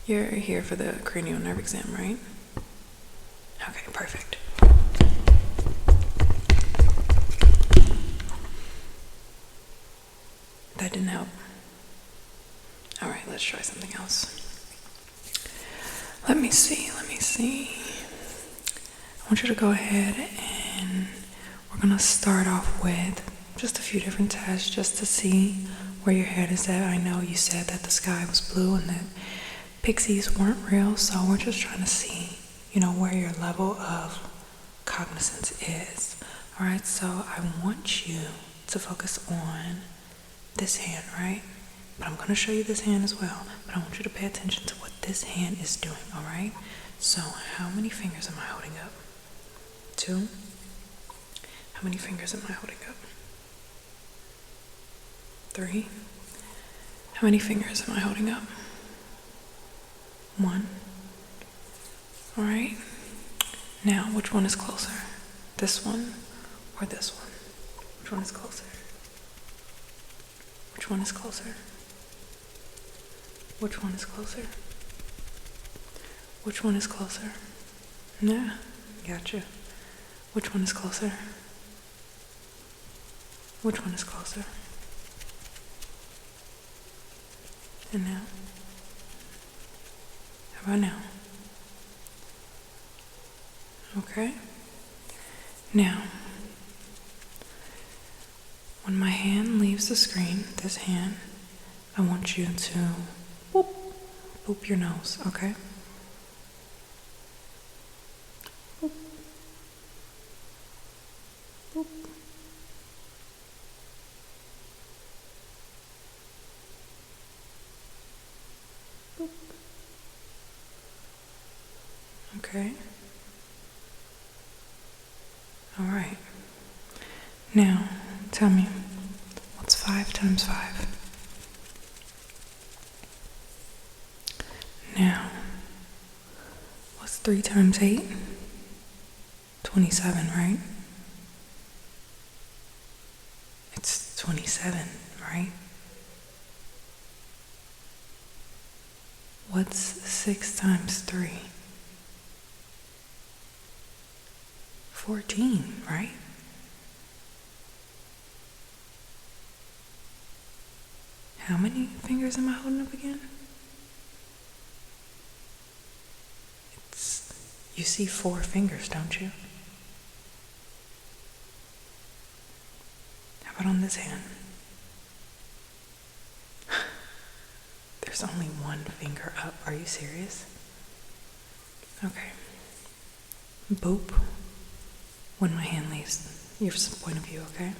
You're here for the cranial nerve exam, right? Okay, perfect. That didn't help. All right, let's try something else. Let me see. I want you to go ahead and we're gonna start off with just a few different tests just to see where your head is at. I know you said that the sky was blue and that pixies weren't real, so we're just trying to see, where your level of cognizance is. All right, so I want you to focus on this hand, right? But I'm going to show you this hand as well, but I want you to pay attention to what this hand is doing, all right? So how many fingers am I holding up? 2? How many fingers am I holding up? 3? How many fingers am I holding up? 1. All right. Now, which one is closer? This one or this one? Which one is closer? Which one is closer? Which one is closer? Which one is closer? Nah, gotcha. Which one is closer? Which one is closer? And now? How about now? Okay. Now, when my hand leaves the screen, this hand, I want you to boop your nose, okay? Boop. Boop. Boop. Okay. All right. Now, tell me, what's 5 times 5? Now, what's 3 times 8? 27, right? It's 27, right? What's 6 times 3? 14, right? How many fingers am I holding up again? You see 4 fingers, don't you? How about on this hand? There's only 1 finger up. Are you serious? Okay. Boop. When my hand leaves your point of view, okay?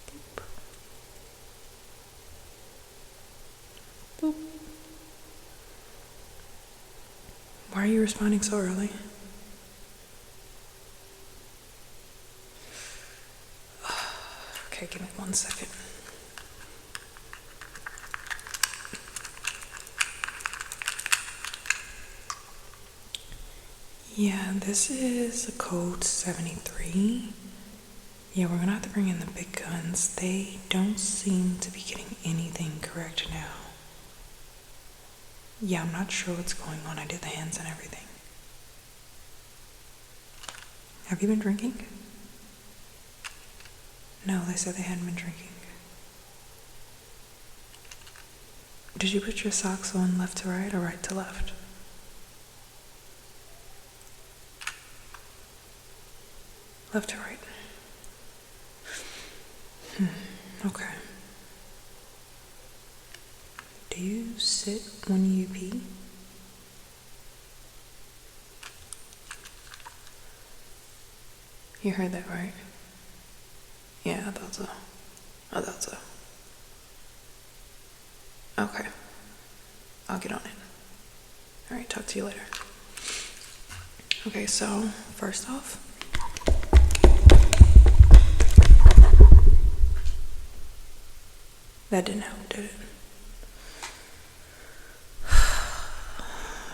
Boop. Boop. Why are you responding so early? Okay, give me 1 second. Yeah, this is a code 73. Yeah, we're gonna have to bring in the big guns. They don't seem to be getting anything correct now. Yeah, I'm not sure what's going on. I did the hands and everything. Have you been drinking? No, they said they hadn't been drinking. Did you put your socks on left to right or right to left? Left to right. Okay. Do you sit when you pee? You heard that right? Yeah, I thought so. Okay. I'll get on it. Alright, talk to you later. Okay, so first off, that didn't help, did it?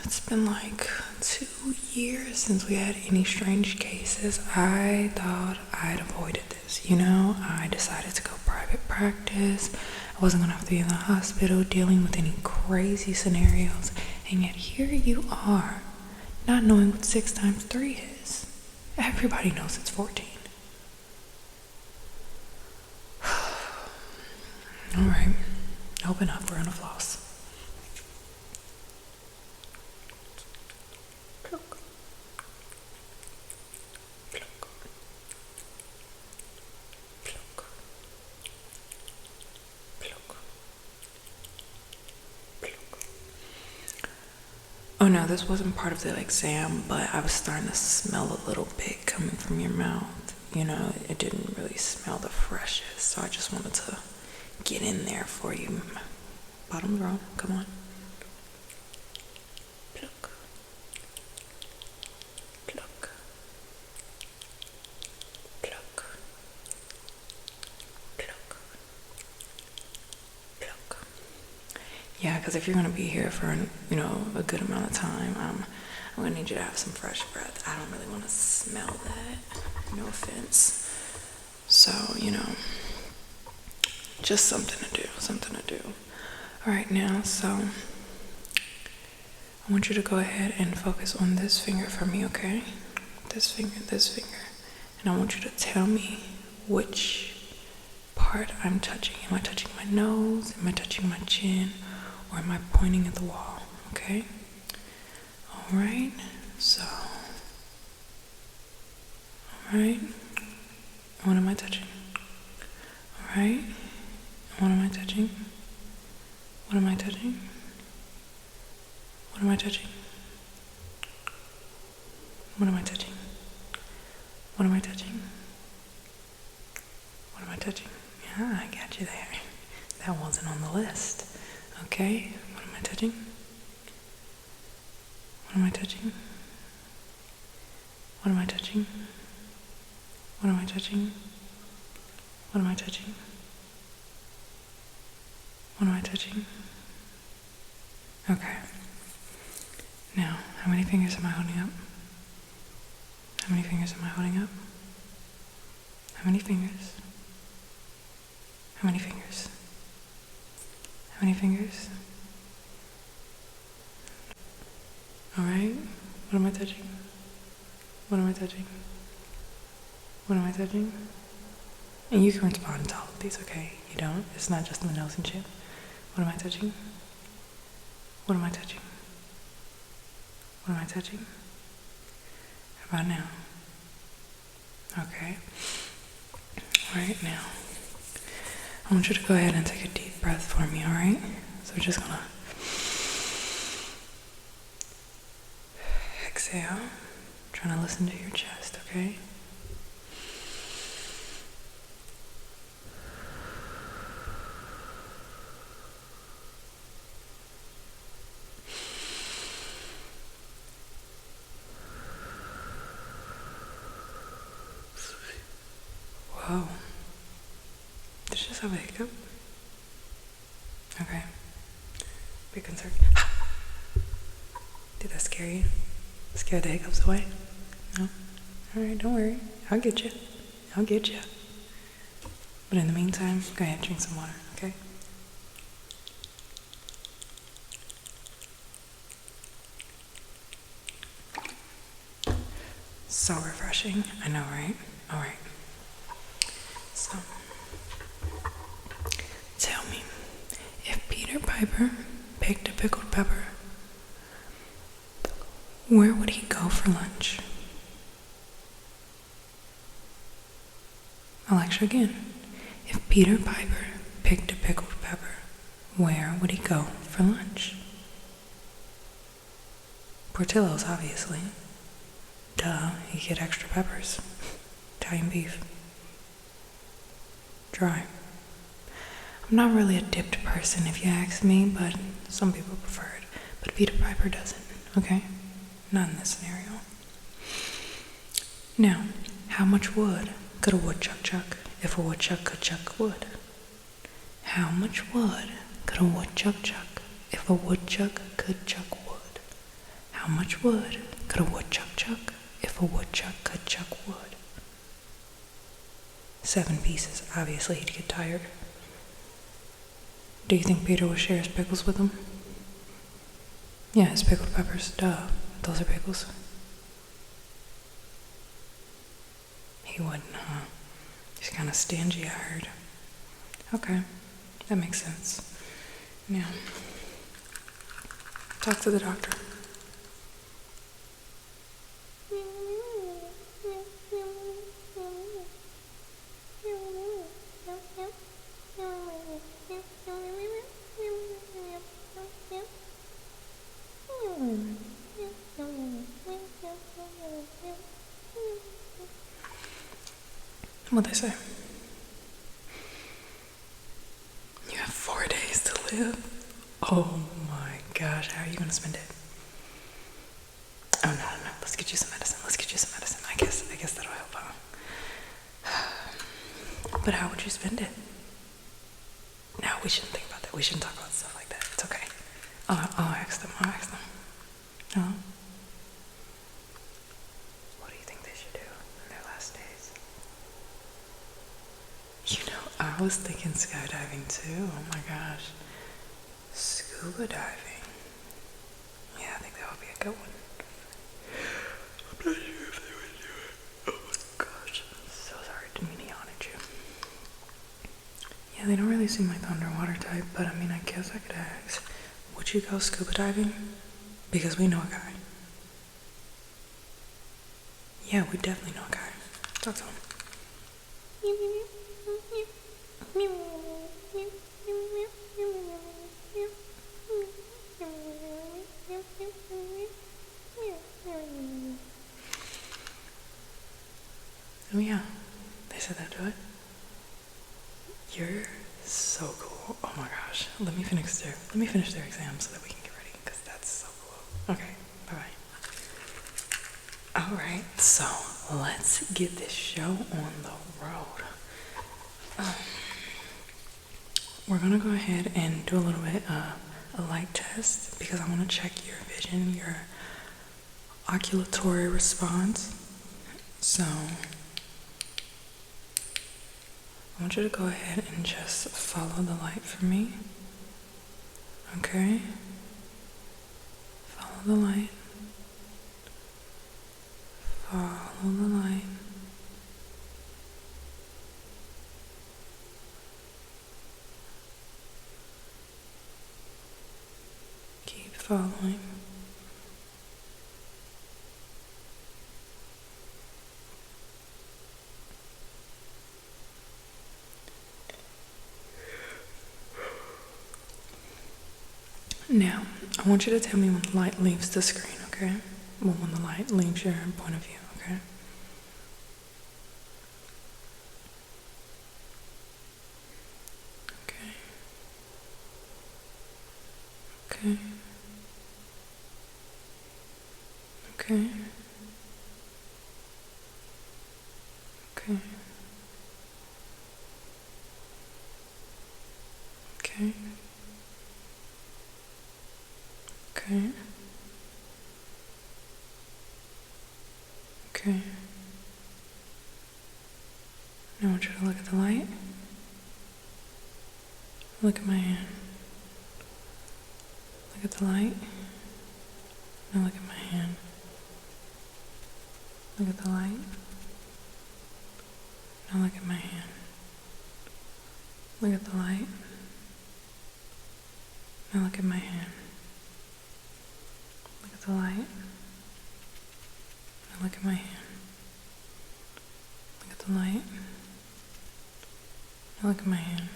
It's been like 2 years since we had any strange cases. I thought I'd avoided this, I decided to go private private practice. I wasn't gonna have to be in the hospital dealing with any crazy scenarios. And yet here you are, not knowing what 6 times 3 is. Everybody knows it's 14. Alright, open up, we're gonna floss. Pluck. Pluck. Pluck. Pluck. Pluck. Oh no, this wasn't part of the exam, but I was starting to smell a little bit coming from your mouth. You know, it didn't really smell the freshest, so I just wanted to get in there for you. Bottom row, come on. Pluck. Pluck. Pluck. Pluck. Pluck. Yeah, because if you're gonna be here for a good amount of time, I'm gonna need you to have some fresh breath. I don't really want to smell that. No offense. So, just something to do. All right, now, so I want you to go ahead and focus on this finger for me, okay? This finger. And I want you to tell me which part I'm touching. Am I touching my nose? Am I touching my chin? Or am I pointing at the wall, okay? All right, so, all right, what am I touching? All right, what am I touching? What am I touching? What am I touching? What am I touching? What am I touching? What am I touching? Yeah, I got you there. That wasn't on the list. Okay, what am I touching? What am I touching? What am I touching? What am I touching? What am I touching? What am I touching? Okay. Now, how many fingers am I holding up? How many fingers am I holding up? How many fingers? How many fingers? How many fingers? Alright, what am I touching? What am I touching? What am I touching? And you can respond to all of these, okay? You don't? It's not just the nose and chin. What am I touching? What am I touching? What am I touching? How about now? Okay. Alright, now, I want you to go ahead and take a deep breath for me, alright? So we're just gonna exhale, trying to listen to your chest, okay? Whoa. Did you just have a hiccup? Okay. Be concerned. Did that scare you? Scare the hiccups away? No? Alright, don't worry. I'll get you. But in the meantime, go ahead and drink some water, okay? So refreshing. I know, right? Alright. So, tell me, if Peter Piper picked a pickled pepper, where would he go for lunch? I'll lecture again. If Peter Piper picked a pickled pepper, where would he go for lunch? Portillo's, obviously. Duh, you get extra peppers. Italian beef. Dry. I'm not really a dipped person if you ask me, but some people prefer it. But Peter Piper doesn't, okay? Not in this scenario. Now, how much wood could a woodchuck chuck if a woodchuck could chuck wood? How much wood could a woodchuck chuck if a woodchuck could chuck wood? How much wood could a woodchuck chuck if a woodchuck could chuck wood? 7 pieces. Obviously, he'd get tired. Do you think Peter would share his pickles with him? Yeah, his pickled peppers. Duh. Those are pickles. He wouldn't, huh? He's kind of stingy, I heard. Okay, that makes sense. Now, talk to the doctor. What'd they say? You have 4 days to live. Oh my gosh, how are you gonna spend it? Oh no, let's get you some medicine. I guess that'll help, huh? But how would you spend it? No, we shouldn't think about that. We shouldn't talk about stuff like that. It's okay. I'll ask them. Huh? What do you think they should do in their last days? You know, I was thinking skydiving too. Oh my gosh. Scuba diving. Yeah, I think that would be a good one. I'm not sure if they would do it. Oh my gosh. I'm so sorry. Didn't mean to yawn at you. Yeah, they don't really seem like the underwater type, but I mean, I guess I could ask. Would you go scuba diving? Because we know a guy. Yeah, we definitely know a guy. Talk to him. Oh yeah, they said that to it. You're so cool. Oh my gosh. Let me finish their exam so that we can get ready, because that's so cool. Okay, bye-bye. Alright, so let's get this show on the road. We're gonna go ahead and do a little bit a light test, because I want to check your vision, your oculatory response. So I want you to go ahead and just follow the light for me. Okay? Follow the light. Follow the light. Keep following. Now, I want you to tell me when the light leaves the screen, okay? Well, when the light leaves your point of view, okay? Okay. Okay. Okay. Okay. Okay. Okay. Now I want you to look at the light. Look at my hand. Look at the light. Now look at my hand. Look at the light. Now look at my hand. Look at the light. Now look at my hand. Look at the light. Now look at my hand. Look at the light. Now look at my hand.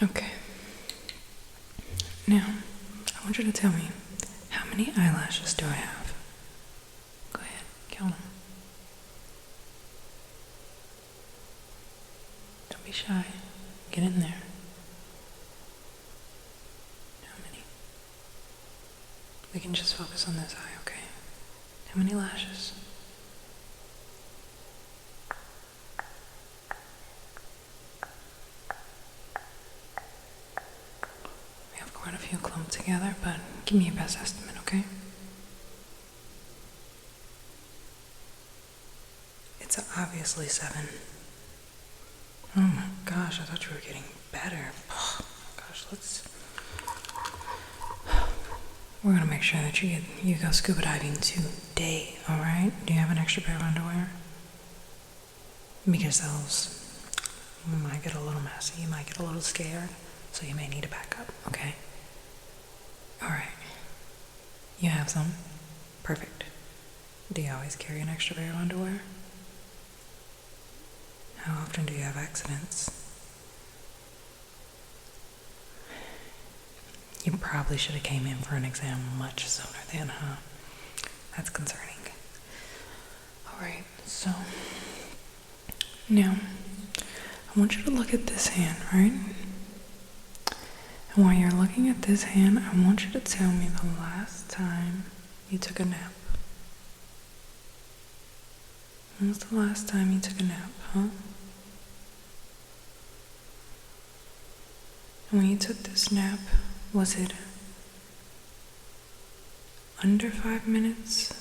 Okay. Now, I want you to tell me, how many eyelashes do I have? Go ahead, count them. Don't be shy. Get in there. How many? We can just focus on this eye, okay? How many lashes? We have quite a few clumped together, but give me your best estimate, okay? It's obviously 7. Oh my gosh, I thought you were getting better. Oh, gosh, we're gonna make sure that you go scuba diving today, alright? Do you have an extra pair of underwear? Because those might get a little messy, you might get a little scared, so you may need a backup, okay? Alright. You have some? Perfect. Do you always carry an extra pair of underwear? How often do you have accidents? You probably should have came in for an exam much sooner then, huh? That's concerning. Alright, so now I want you to look at this hand, right? And while you're looking at this hand, I want you to tell me the last time you took a nap. When was the last time you took a nap, huh? And when you took this nap, was it under 5 minutes?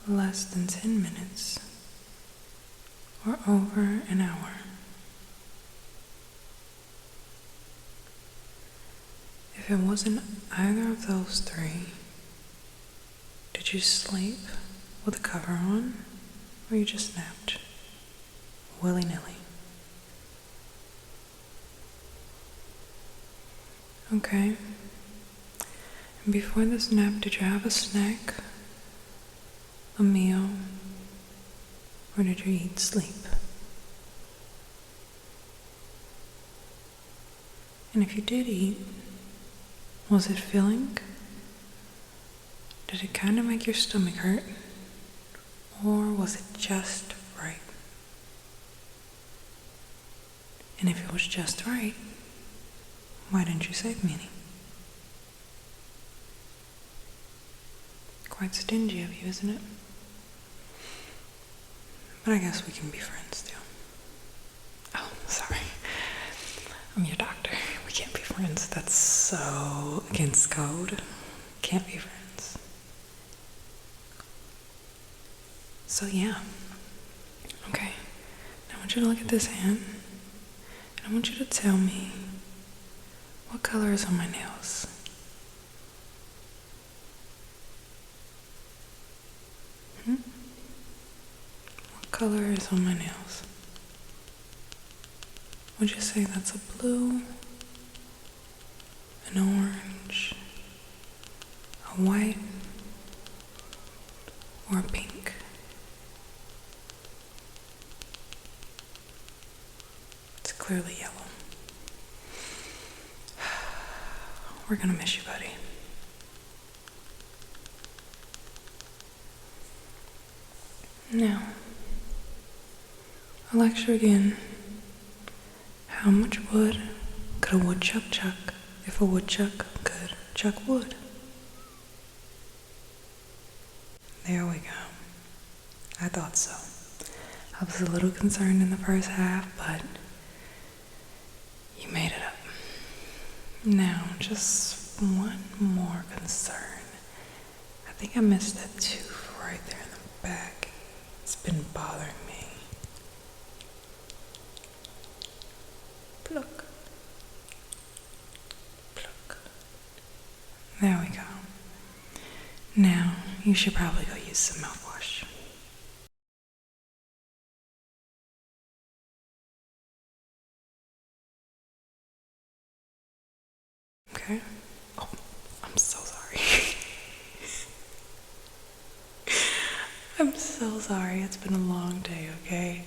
Less than 10 minutes? Or over an hour? If it wasn't either of those three, did you sleep with a cover on, or you just napped willy-nilly? Okay. And before this nap, did you have a snack, a meal, or did you eat sleep? And if you did eat, was it filling? Did it kind of make your stomach hurt? Or was it just right? And if it was just right, why didn't you save me any? Quite stingy of you, isn't it? But I guess we can be friends still. Oh, sorry. I'm your doctor. We can't be friends. That's so against code. Can't be friends. So yeah. Okay. Now I want you to look at this hand. And I want you to tell me what color is on my nails. What color is on my nails? Would you say that's a blue, an orange, a white, or a pink? It's clearly yellow. We're gonna miss you, buddy. Now, I'll lecture again. How much wood could a woodchuck chuck if a woodchuck could chuck wood? There we go. I thought so. I was a little concerned in the first half, but you made it up. Now, just one more concern. I think I missed that tooth right there in the back. It's been bothering me. Pluck. Pluck. There we go. Now, you should probably go use some mouthwash. Okay? Oh, I'm so sorry. I'm so sorry. It's been a long day, okay?